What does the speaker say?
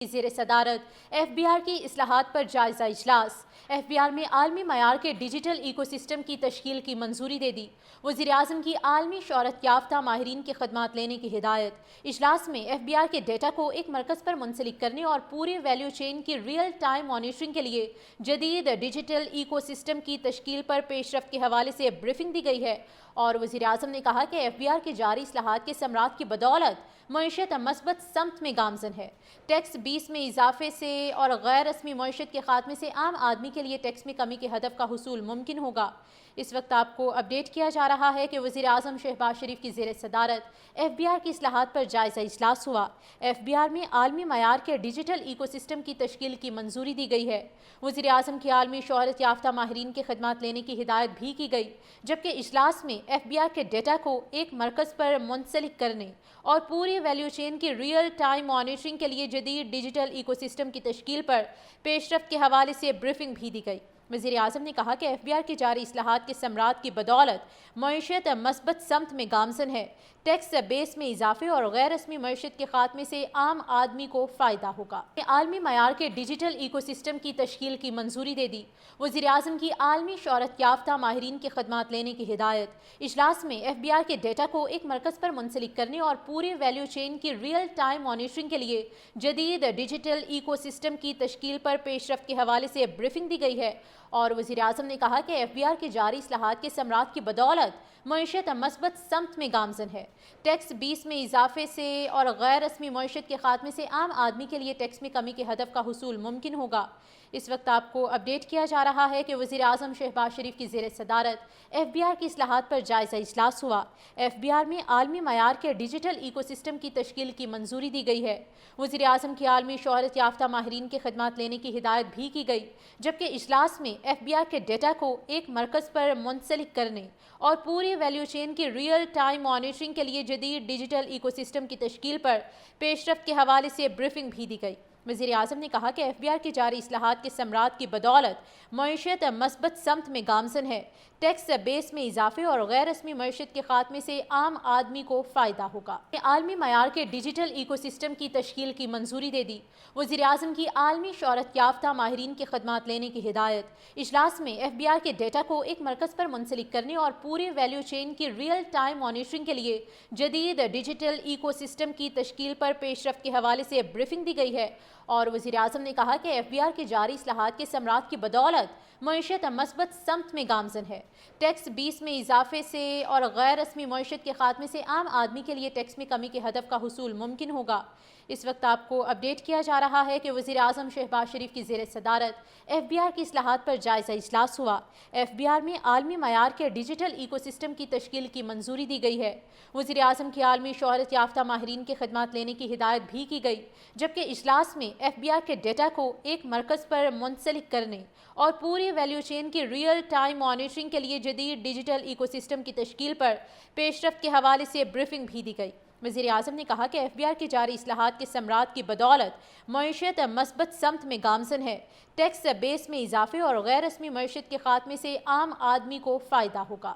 زیر صدارت F B are کی اصلاحات پر جائزہ اجلاس۔ ایف بی آر میں عالمی معیار کے ڈیجیٹل ایکو سسٹم کی تشکیل کی منظوری دے دی۔ وزیر اعظم کی عالمی شہرت یافتہ ماہرین کی خدمات لینے کی ہدایت۔ اجلاس میں ایف بی آر کے ڈیٹا کو ایک مرکز پر منسلک کرنے اور پورے ویلیو چین کی ریئل ٹائم مانیٹرنگ کے لیے جدید ڈیجیٹل ایکو سسٹم کی تشکیل پر پیش رفت کے حوالے سے بریفنگ دی گئی ہے، اور وزیر اعظم نے کہا کہ ایف بی آر کی جاری اصلاحات کے ثمرات کی بدولت معیشت مثبت سمت میں گامزن ہے۔ ٹیکس 20 میں اضافے سے اور غیر رسمی معیشت کے خاتمے سے عام آدمی کے لیے ٹیکس میں کمی کے ہدف کا حصول ممکن ہوگا۔ اس وقت آپ کو اپڈیٹ کیا جا رہا ہے کہ وزیر اعظم شہباز شریف کی زیر صدارت ایف بی آر کی اصلاحات پر جائزہ اجلاس ہوا۔ ایف بی آر میں عالمی معیار کے ڈیجیٹل ایکو سسٹم کی تشکیل کی منظوری دی گئی ہے۔ وزیر اعظم کی عالمی شہرت یافتہ ماہرین کی خدمات لینے کی ہدایت بھی کی گئی، جبکہ اجلاس میں ایف بی آر کے ڈیٹا کو ایک مرکز پر منسلک کرنے اور پوری ویلیو چین کی ریئل ٹائم مانیٹرنگ کے لیے جدید ڈیجیٹل ایکو سسٹم کی تشکیل پر پیش رفت کے حوالے سے بریفنگ بھی دی گئی۔ وزیر اعظم نے کہا کہ ایف بی آر کی جاری اصلاحات کے ثمرات کی بدولت معیشت مثبت سمت میں گامزن ہے۔ ٹیکس بیس میں اضافے اور غیر رسمی معیشت کے خاتمے سے عام آدمی کو فائدہ ہوگا۔ عالمی معیار کے ڈیجیٹل ایکو سسٹم کی تشکیل کی منظوری دے دی۔ وزیر اعظم کی عالمی شہرت یافتہ ماہرین کی خدمات لینے کی ہدایت۔ اجلاس میں ایف بی آر کے ڈیٹا کو ایک مرکز پر منسلک کرنے اور پورے ویلیو چین کی ریئل ٹائم مانیٹرنگ کے لیے جدید ڈیجیٹل ایکو سسٹم کی تشکیل پر پیش رفت کے حوالے سے بریفنگ دی گئی ہے، اور وزیر اعظم نے کہا کہ ایف بی آر کی جاری اصلاحات کے ثمرات کی بدولت معیشت مثبت سمت میں گامزن ہے۔ ٹیکس 20 میں اضافے سے اور غیر رسمی معیشت کے خاتمے سے عام آدمی کے لیے ٹیکس میں کمی کے ہدف کا حصول ممکن ہوگا۔ اس وقت آپ کو اپڈیٹ کیا جا رہا ہے کہ وزیر اعظم شہباز شریف کی زیر صدارت ایف بی آر کی اصلاحات پر جائزہ اجلاس ہوا۔ ایف بی آر میں عالمی معیار کے ڈیجیٹل ایکو سسٹم کی تشکیل کی منظوری دی گئی ہے۔ وزیر اعظم کی عالمی شہرت یافتہ ماہرین کی خدمات لینے کی ہدایت بھی کی گئی، جبکہ اجلاس میں ایف بی آر کے ڈیٹا کو ایک مرکز پر منسلک کرنے اور پوری ویلیو چین کی ریئل ٹائم مانیٹرنگ کے لیے جدید ڈیجیٹل ایکو سسٹم کی تشکیل پر پیش رفت کے حوالے سے بریفنگ بھی دی گئی۔ وزیر اعظم نے کہا کہ ایف بی آر کی جاری اصلاحات کے ثمرات کی بدولت معیشت مثبت سمت میں گامزن ہے۔ ٹیکس بیس میں اضافے اور غیر رسمی معیشت کے خاتمے سے عام آدمی کو فائدہ ہوگا۔ عالمی معیار کے ڈیجیٹل ایکو سسٹم کی تشکیل کی منظوری دے دی۔ وزیر اعظم کی عالمی شہرت یافتہ ماہرین کی خدمات لینے کی ہدایت۔ اجلاس میں ایف بی آر کے ڈیٹا کو ایک مرکز پر منسلک کرنے اور پورے ویلیو چین کی ریئل ٹائم مانیٹرنگ کے لیے جدید ڈیجیٹل ایکو سسٹم کی تشکیل پر پیش رفت کے حوالے سے بریفنگ دی گئی ہے، اور وزیر اعظم نے کہا کہ ایف بی آر کی جاری اصلاحات کے ثمرات کی بدولت معیشت مثبت سمت میں گامزن ہے۔ ٹیکس 20 میں اضافے سے اور غیر رسمی معیشت کے خاتمے سے عام آدمی کے لیے ٹیکس میں کمی کے ہدف کا حصول ممکن ہوگا۔ اس وقت آپ کو اپڈیٹ کیا جا رہا ہے کہ وزیر اعظم شہباز شریف کی زیر صدارت ایف بی آر کی اصلاحات پر جائزہ اجلاس ہوا۔ ایف بی آر میں عالمی معیار کے ڈیجیٹل ایکو سسٹم کی تشکیل کی منظوری دی گئی ہے۔ وزیر اعظم کی عالمی شہرت یافتہ ماہرین کی خدمات لینے کی ہدایت بھی کی گئی، جبکہ اجلاس میں ایف بی آر کے ڈیٹا کو ایک مرکز پر منسلک کرنے اور پوری ویلیو چین کی ریئل ٹائم مانیٹرنگ کے لیے جدید ڈیجیٹل ایکو سسٹم کی تشکیل پر پیش رفت کے حوالے سے بریفنگ بھی دی گئی۔ وزیر اعظم نے کہا کہ ایف بی آر کی جاری اصلاحات کے ثمرات کی بدولت معیشت مثبت سمت میں گامزن ہے۔ ٹیکس بیس میں اضافے اور غیر رسمی معیشت کے خاتمے سے عام آدمی کو فائدہ ہوگا۔